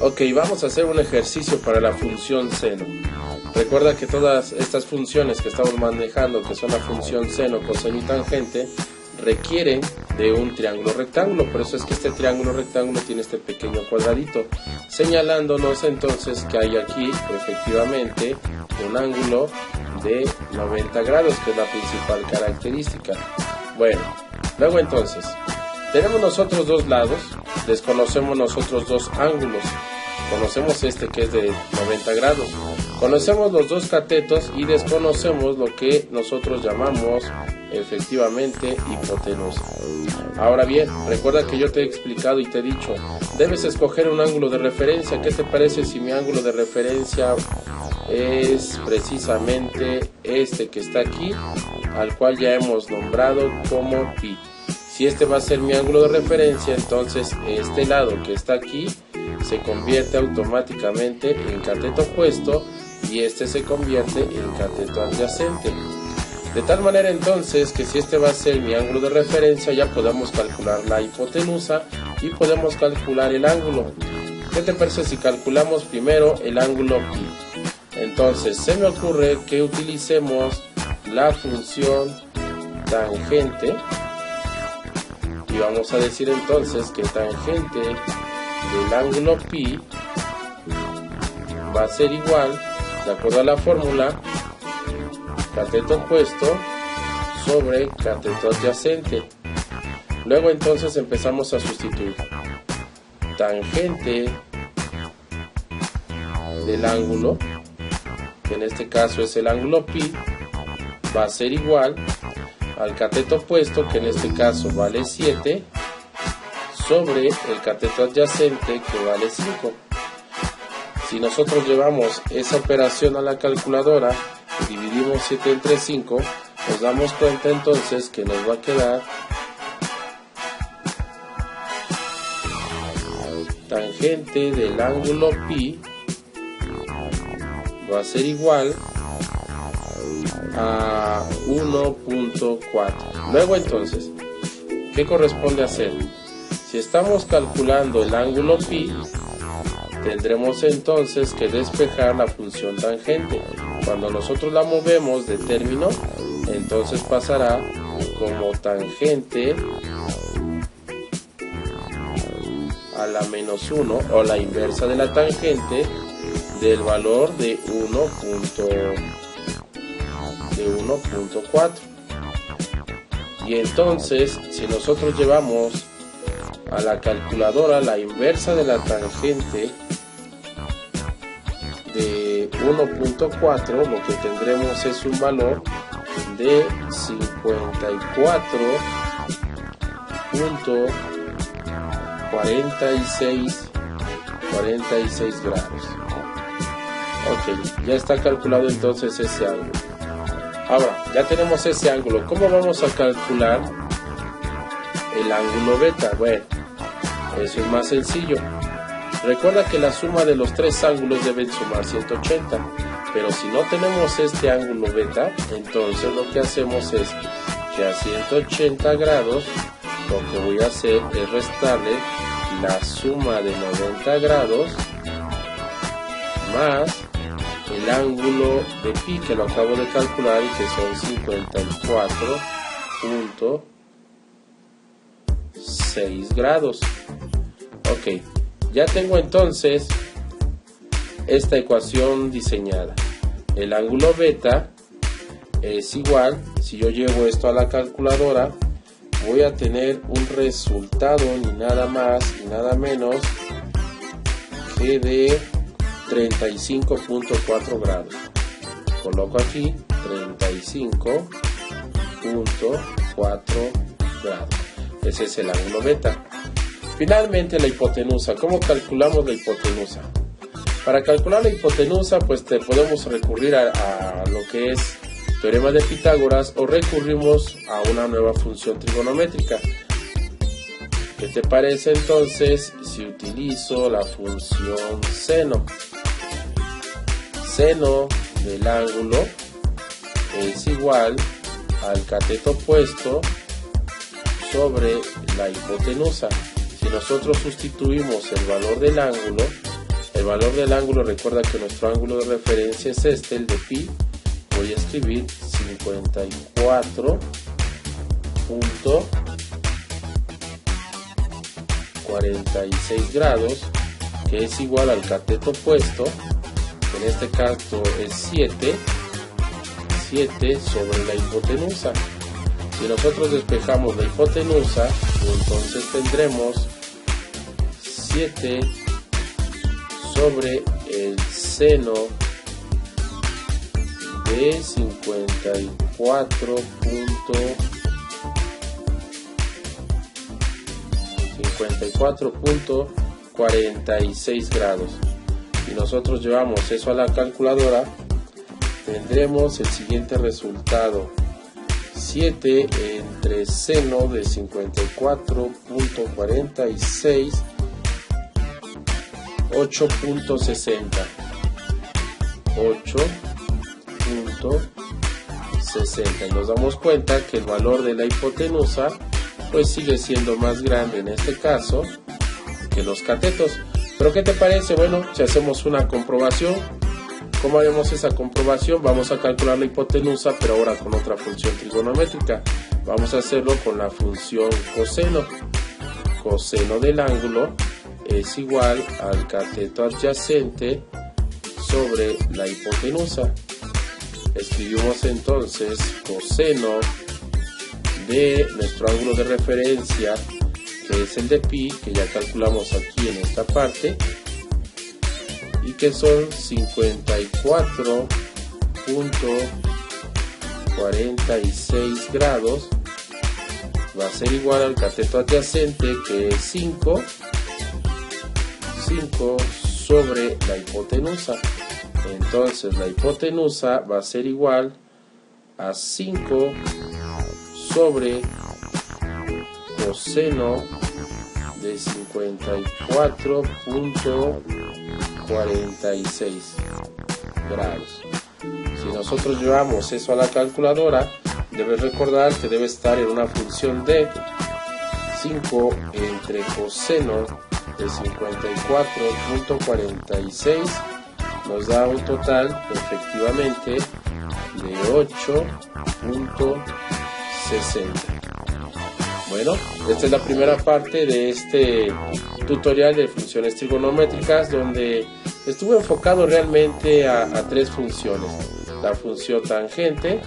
Ok, vamos a hacer un ejercicio para la función seno. Recuerda que todas estas funciones que estamos manejando, que son la función seno, coseno y tangente, requieren de un triángulo rectángulo. Por eso es que este triángulo rectángulo tiene este pequeño cuadradito, señalándonos entonces que hay aquí efectivamente un ángulo de 90 grados, que es la principal característica. Bueno, luego entonces, tenemos nosotros dos lados, desconocemos nosotros dos ángulos. Conocemos este que es de 90 grados. Conocemos los dos catetos y desconocemos lo que nosotros llamamos efectivamente hipotenusa. Ahora bien, recuerda que yo te he explicado y te he dicho, debes escoger un ángulo de referencia. ¿Qué te parece si mi ángulo de referencia es precisamente este que está aquí, al cual ya hemos nombrado como pi? Si este va a ser mi ángulo de referencia, entonces este lado que está aquí se convierte automáticamente en cateto opuesto y este se convierte en cateto adyacente. De tal manera entonces que si este va a ser mi ángulo de referencia, ya podemos calcular la hipotenusa y podemos calcular el ángulo. ¿Qué te parece si calculamos primero el ángulo pi? Entonces se me ocurre que utilicemos la función tangente y vamos a decir entonces que tangente del ángulo pi va a ser igual, de acuerdo a la fórmula, cateto opuesto sobre cateto adyacente. Luego entonces empezamos a sustituir. Tangente del ángulo, que en este caso es el ángulo pi, va a ser igual al cateto opuesto, que en este caso vale 7, sobre el cateto adyacente, que vale 5. Si nosotros llevamos esa operación a la calculadora y dividimos 7 entre 5, nos damos cuenta entonces que nos va a quedar tangente del ángulo pi va a ser igual a 1.4. Luego entonces, ¿qué corresponde hacer? Si estamos calculando el ángulo pi, tendremos entonces que despejar la función tangente. Cuando nosotros la movemos de término, entonces pasará como tangente a la menos 1, o la inversa de la tangente del valor de 1.4. Y entonces, si nosotros llevamos a la calculadora la inversa de la tangente de 1.4, lo que tendremos es un valor de 54.46 grados. Ok, ya está calculado entonces ese ángulo. Ahora, ya tenemos ese ángulo. ¿Cómo vamos a calcular el ángulo beta? Bueno, eso es más sencillo. Recuerda que la suma de los tres ángulos deben sumar 180, pero si no tenemos este ángulo beta, entonces lo que hacemos es que a 180 grados lo que voy a hacer es restarle la suma de 90 grados más el ángulo de pi, que lo acabo de calcular y que son 54.6 grados. Ok, ya tengo entonces esta ecuación diseñada. El ángulo beta es igual, si yo llevo esto a la calculadora, voy a tener un resultado ni nada más ni nada menos que de 35.4 grados. Coloco aquí 35.4 grados. Ese es el ángulo beta. Finalmente, la hipotenusa. ¿Cómo calculamos la hipotenusa? Para calcular la hipotenusa, pues podemos recurrir a lo que es teorema de Pitágoras, o recurrimos a una nueva función trigonométrica. ¿Qué te parece entonces si utilizo la función seno? Seno del ángulo es igual al cateto opuesto sobre la hipotenusa. Si nosotros sustituimos el valor del ángulo, recuerda que nuestro ángulo de referencia es este, el de pi. Voy a escribir 54.46 grados, que es igual al cateto opuesto, que en este caso es 7 sobre la hipotenusa. Si nosotros despejamos la hipotenusa, entonces tendremos 7 sobre el seno de 54.46 grados. Si nosotros llevamos eso a la calculadora, tendremos el siguiente resultado: 7 entre seno de 54.46, 8.60. 8.60. Y nos damos cuenta que el valor de la hipotenusa pues sigue siendo más grande en este caso que los catetos. Pero ¿qué te parece? Bueno, si hacemos una comprobación, ¿cómo haremos esa comprobación? Vamos a calcular la hipotenusa, pero ahora con otra función trigonométrica. Vamos a hacerlo con la función coseno. Coseno del ángulo es igual al cateto adyacente sobre la hipotenusa. Escribimos entonces coseno de nuestro ángulo de referencia, que es el de pi, que ya calculamos aquí en esta parte, y que son 54.46 grados, va a ser igual al cateto adyacente, que es 5 sobre la hipotenusa. Entonces la hipotenusa va a ser igual a 5 sobre coseno de 54.46 grados. Si nosotros llevamos eso a la calculadora, debes recordar que debe estar en una función de 5 entre coseno de 54.46, nos da un total efectivamente de 8.60. Bueno, esta es la primera parte de este tutorial de funciones trigonométricas, donde estuve enfocado realmente a tres funciones: la función tangente,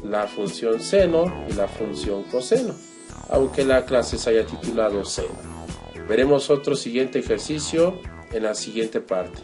la función seno y la función coseno, aunque la clase se haya titulado seno. Veremos otro siguiente ejercicio en la siguiente parte.